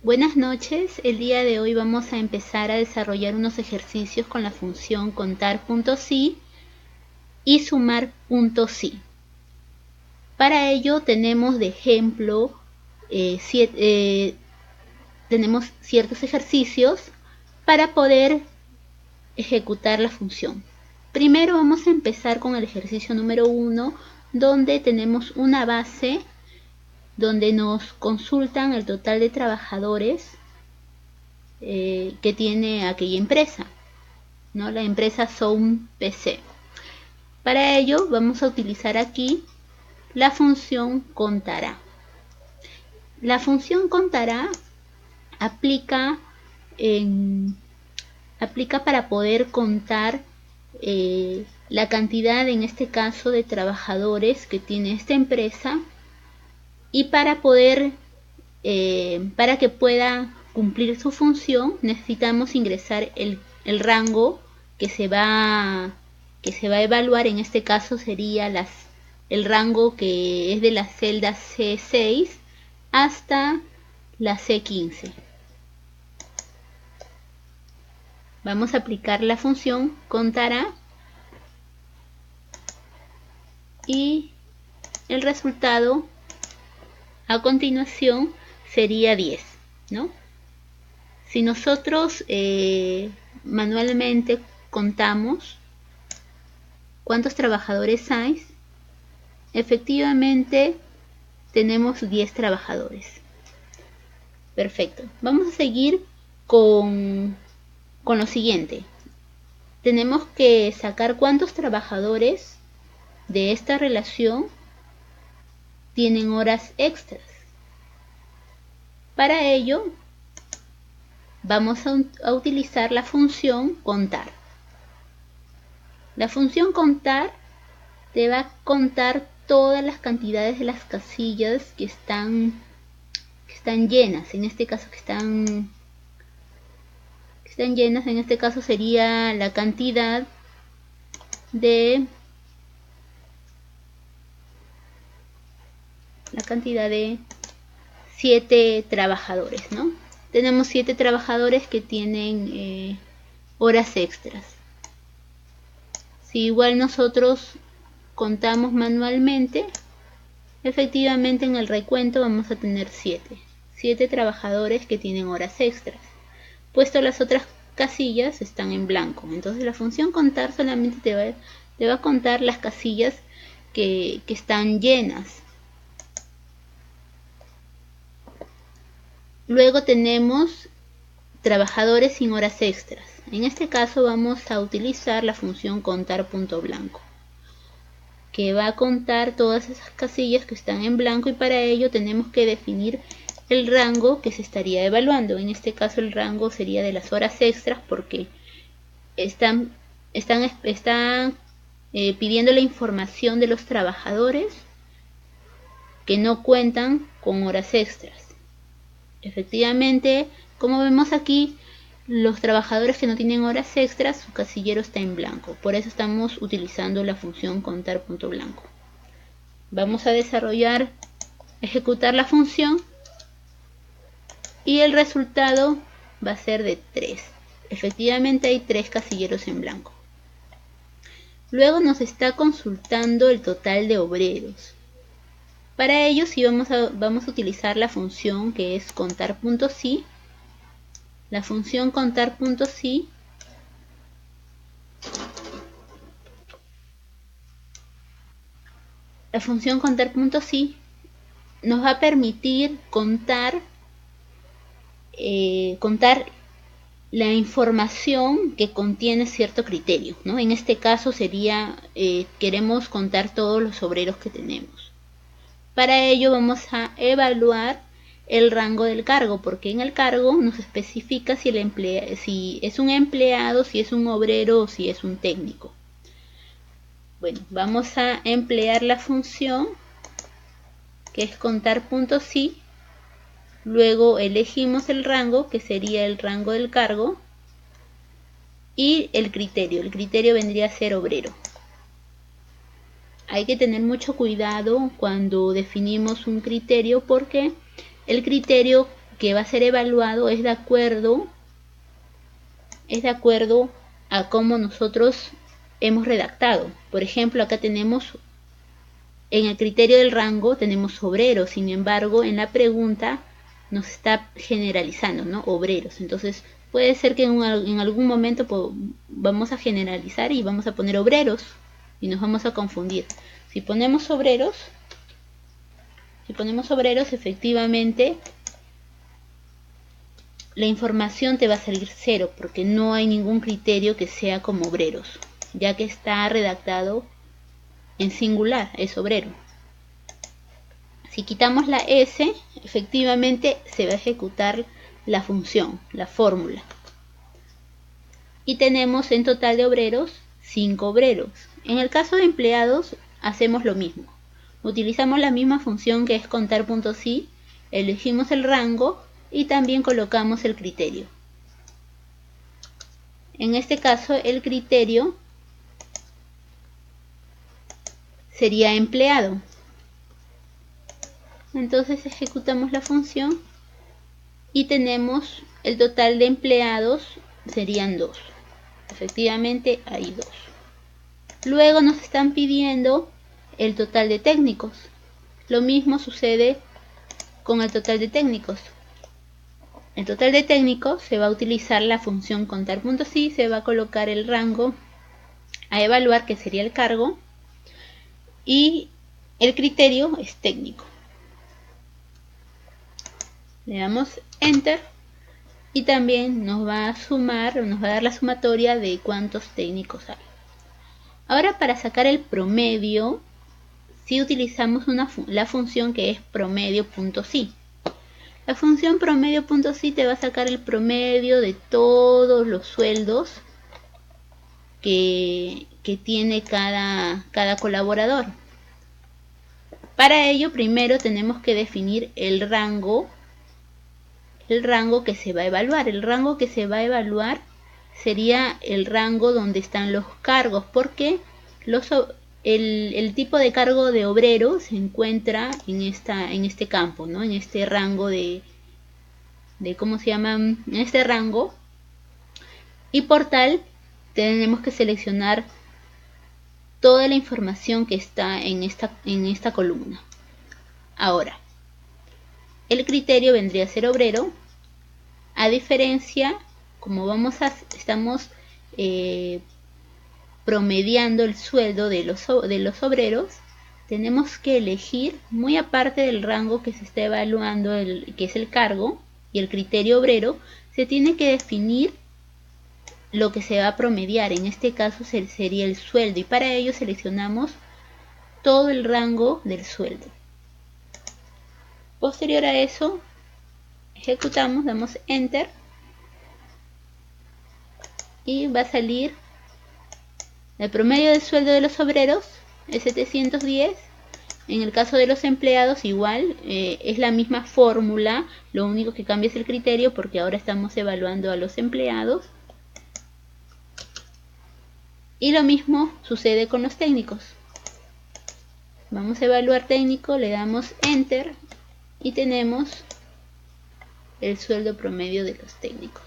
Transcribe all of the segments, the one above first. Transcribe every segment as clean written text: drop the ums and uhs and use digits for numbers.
Buenas noches, el día de hoy vamos a empezar a desarrollar unos ejercicios con la función contar.si y sumar.si. Para ello tenemos de ejemplo tenemos ciertos ejercicios para poder ejecutar la función. Primero vamos a empezar con el ejercicio número 1, donde tenemos una base donde nos consultan el total de trabajadores que tiene aquella empresa, ¿no? La empresa Sound PC. Para ello vamos a utilizar aquí la función contará. La función contará aplica para poder contar la cantidad, en este caso, de trabajadores que tiene esta empresa, y para que pueda cumplir su función necesitamos ingresar el rango que se va a evaluar. En este caso sería el rango que es de la celda C6 hasta la C15. Vamos a aplicar la función contará y el resultado a continuación sería 10, ¿no? Si nosotros manualmente contamos cuántos trabajadores hay, efectivamente tenemos 10 trabajadores. Perfecto. Vamos a seguir con lo siguiente. Tenemos que sacar cuántos trabajadores de esta relación tienen horas extras. Para ello vamos a utilizar la función contar. La función contar te va a contar todas las cantidades de las casillas que están llenas. En este caso que están llenas, en este caso sería la cantidad de 7 trabajadores, ¿no? Tenemos 7 trabajadores que tienen horas extras. Si igual nosotros contamos manualmente, efectivamente en el recuento vamos a tener 7 trabajadores que tienen horas extras, puesto las otras casillas están en blanco. Entonces la función contar solamente te va a contar las casillas que están llenas. Luego tenemos trabajadores sin horas extras. En este caso vamos a utilizar la función contar.blanco, que va a contar todas esas casillas que están en blanco, y para ello tenemos que definir el rango que se estaría evaluando. En este caso el rango sería de las horas extras, porque están pidiendo la información de los trabajadores que no cuentan con horas extras. Efectivamente, como vemos aquí, los trabajadores que no tienen horas extras, su casillero está en blanco. Por eso estamos utilizando la función contar.blanco. Vamos a ejecutar la función, y el resultado va a ser de 3. Efectivamente hay 3 casilleros en blanco. Luego nos está consultando el total de obreros. Para ello sí vamos a utilizar la función que es contar.si. La función contar.si nos va a permitir contar la información que contiene cierto criterio, ¿no? En este caso sería, queremos contar todos los obreros que tenemos. Para ello vamos a evaluar el rango del cargo, porque en el cargo nos especifica si es un empleado, si es un obrero o si es un técnico. Bueno, vamos a emplear la función que es contar.si. Luego elegimos el rango, que sería el rango del cargo, y el criterio. El criterio vendría a ser obrero. Hay que tener mucho cuidado cuando definimos un criterio, porque el criterio que va a ser evaluado es de acuerdo a cómo nosotros hemos redactado. Por ejemplo, acá tenemos, en el criterio del rango tenemos obreros, sin embargo, en la pregunta nos está generalizando, ¿no? Obreros. Entonces, puede ser que en algún momento vamos a generalizar y vamos a poner obreros y nos vamos a confundir. Si ponemos obreros, efectivamente la información te va a salir 0 porque no hay ningún criterio que sea como obreros, ya que está redactado en singular, es obrero. Si quitamos la S, efectivamente se va a ejecutar la función, la fórmula. Y tenemos en total de obreros 5 obreros. En el caso de empleados hacemos lo mismo. Utilizamos la misma función que es contar.si, elegimos el rango y también colocamos el criterio. En este caso el criterio sería empleado. Entonces ejecutamos la función y tenemos el total de empleados serían 2. Efectivamente hay 2. Luego nos están pidiendo el total de técnicos. Lo mismo sucede con el total de técnicos. El total de técnicos se va a utilizar la función contar.si, se va a colocar el rango a evaluar, que sería el cargo, y el criterio es técnico. Le damos enter y también nos va a sumar, nos va a dar la sumatoria de cuántos técnicos hay. Ahora, para sacar el promedio, si utilizamos la función que es promedio.si. La función promedio.si te va a sacar el promedio de todos los sueldos que tiene cada colaborador. Para ello, primero tenemos que definir el rango que se va a evaluar. El rango que se va a evaluar sería el rango donde están los cargos, porque el tipo de cargo de obrero se encuentra en este campo, ¿no? En este rango ¿cómo se llama? En este rango, y por tal tenemos que seleccionar toda la información que está en esta columna. Ahora, el criterio vendría a ser obrero, a diferencia, como estamos promediando el sueldo de los obreros, tenemos que elegir, muy aparte del rango que se está evaluando, que es el cargo, y el criterio obrero, se tiene que definir lo que se va a promediar. En este caso sería el sueldo, y para ello seleccionamos todo el rango del sueldo. Posterior a eso, ejecutamos, damos enter y va a salir el promedio del sueldo de los obreros es 710. En el caso de los empleados igual, es la misma fórmula, lo único que cambia es el criterio porque ahora estamos evaluando a los empleados. Y lo mismo sucede con los técnicos. Vamos a evaluar técnico, le damos enter y tenemos el sueldo promedio de los técnicos.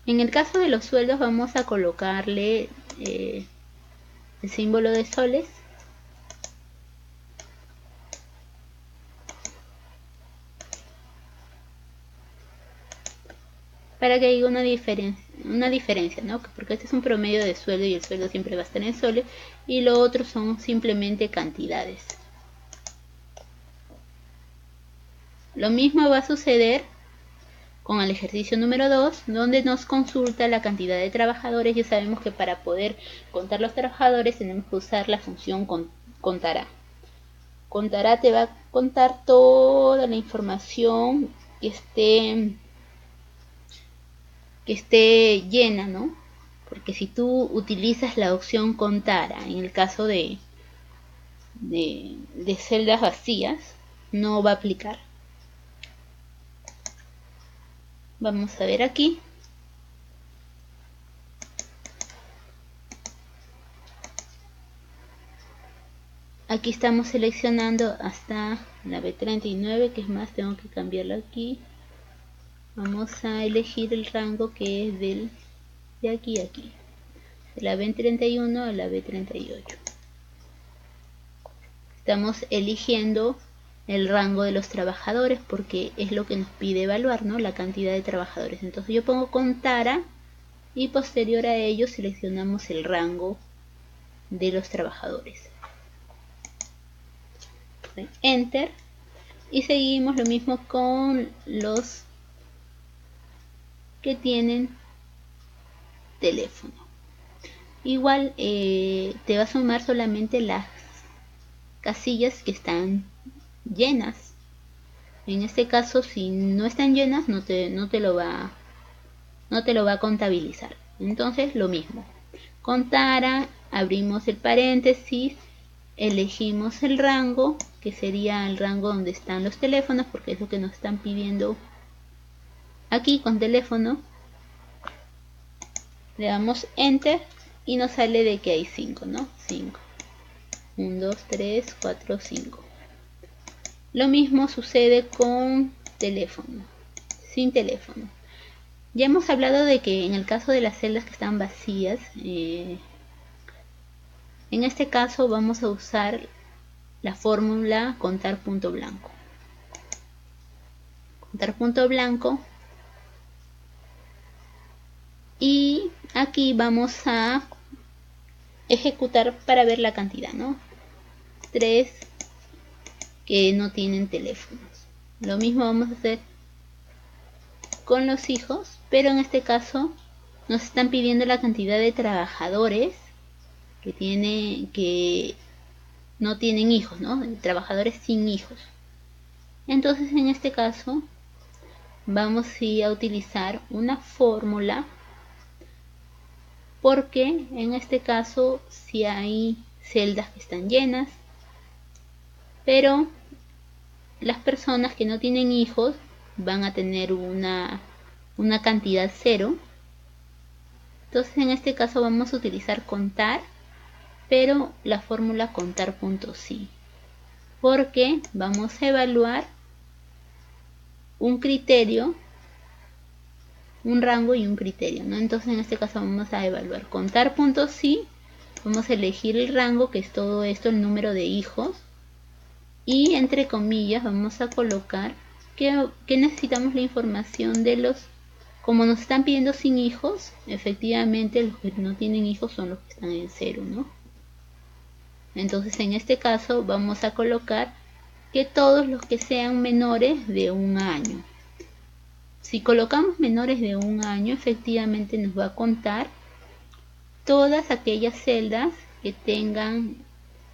En el caso de los sueldos vamos a colocarle el símbolo de soles. Para que haya una diferencia, ¿no? Porque este es un promedio de sueldo y el sueldo siempre va a estar en soles, y lo otro son simplemente cantidades. Lo mismo va a suceder con el ejercicio número 2, donde nos consulta la cantidad de trabajadores. Ya sabemos que para poder contar los trabajadores tenemos que usar la función contará. Contará te va a contar toda la información que esté llena, ¿no? Porque si tú utilizas la opción contara en el caso de celdas vacías, no va a aplicar. Vamos a ver aquí. aquí estamos seleccionando hasta la B39, que es más, tengo que cambiarlo aquí. Vamos a elegir el rango que es de aquí a aquí, de la B31 a la B38. Estamos eligiendo el rango de los trabajadores porque es lo que nos pide evaluar, ¿no? La cantidad de trabajadores. Entonces yo pongo contara y posterior a ello seleccionamos el rango de los trabajadores. Enter, y seguimos lo mismo con los que tienen teléfono. Igual te va a sumar solamente las casillas que están llenas. En este caso, si no están llenas, no te lo va a contabilizar. Entonces lo mismo, contara, abrimos el paréntesis, elegimos el rango, que sería el rango donde están los teléfonos, porque es lo que nos están pidiendo aquí con teléfono. Le damos enter y nos sale de que hay 5, ¿no? 5. 1, 2, 3, 4, 5. Lo mismo sucede con teléfono, sin teléfono. Ya hemos hablado de que en el caso de las celdas que están vacías, en este caso vamos a usar la fórmula contar punto blanco. Contar punto blanco. Y aquí vamos a ejecutar para ver la cantidad, ¿no? 3 que no tienen teléfonos. Lo mismo vamos a hacer con los hijos, pero en este caso nos están pidiendo la cantidad de trabajadores que no tienen hijos, ¿no? Trabajadores sin hijos. Entonces en este caso vamos a utilizar una fórmula, porque en este caso si hay celdas que están llenas, pero las personas que no tienen hijos van a tener una cantidad 0. Entonces en este caso vamos a utilizar contar, pero la fórmula contar.sí, porque vamos a evaluar un criterio, un rango y un criterio, ¿no? Entonces en este caso vamos a evaluar contar.sí, vamos a elegir el rango, que es todo esto, el número de hijos, y entre comillas vamos a colocar que necesitamos la información de los, como nos están pidiendo sin hijos, efectivamente los que no tienen hijos son los que están en 0, ¿no? Entonces en este caso vamos a colocar que todos los que sean menores de 1 año. Si colocamos menores de 1 año, efectivamente nos va a contar todas aquellas celdas que tengan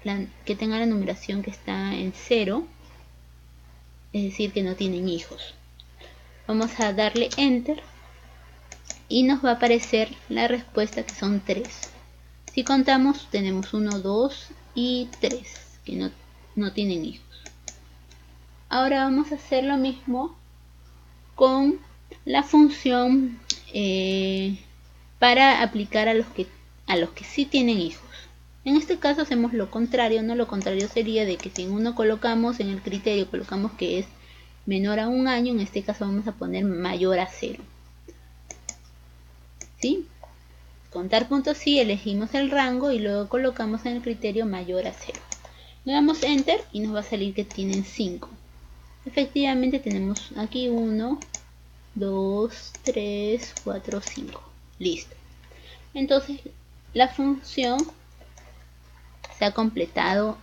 la numeración que está en 0, es decir, que no tienen hijos. Vamos a darle enter y nos va a aparecer la respuesta, que son 3. Si contamos, tenemos 1, 2 y 3 que no tienen hijos. Ahora vamos a hacer lo mismo con la función para aplicar a los que sí tienen hijos. En este caso hacemos lo contrario, ¿no? Lo contrario sería de que si en uno colocamos, en el criterio colocamos que es menor a 1 año, en este caso vamos a poner mayor a 0. ¿Sí? Contar.sí, elegimos el rango y luego colocamos en el criterio mayor a 0. Le damos enter y nos va a salir que tienen 5. Efectivamente tenemos aquí 1, 2, 3, 4, 5. Listo. Entonces la función se ha completado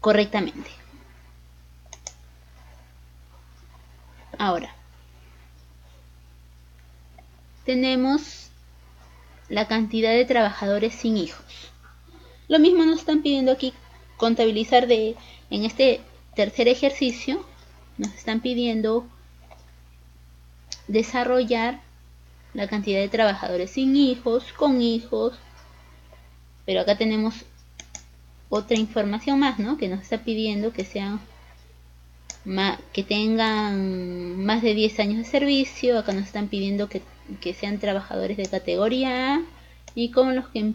correctamente. Ahora tenemos la cantidad de trabajadores sin hijos. Lo mismo nos están pidiendo aquí contabilizar en este tercer ejercicio. Nos están pidiendo desarrollar la cantidad de trabajadores sin hijos, con hijos, pero acá tenemos otra información más, ¿no? Que nos está pidiendo que tengan más de 10 años de servicio. Acá nos están pidiendo que sean trabajadores de categoría A, y con los que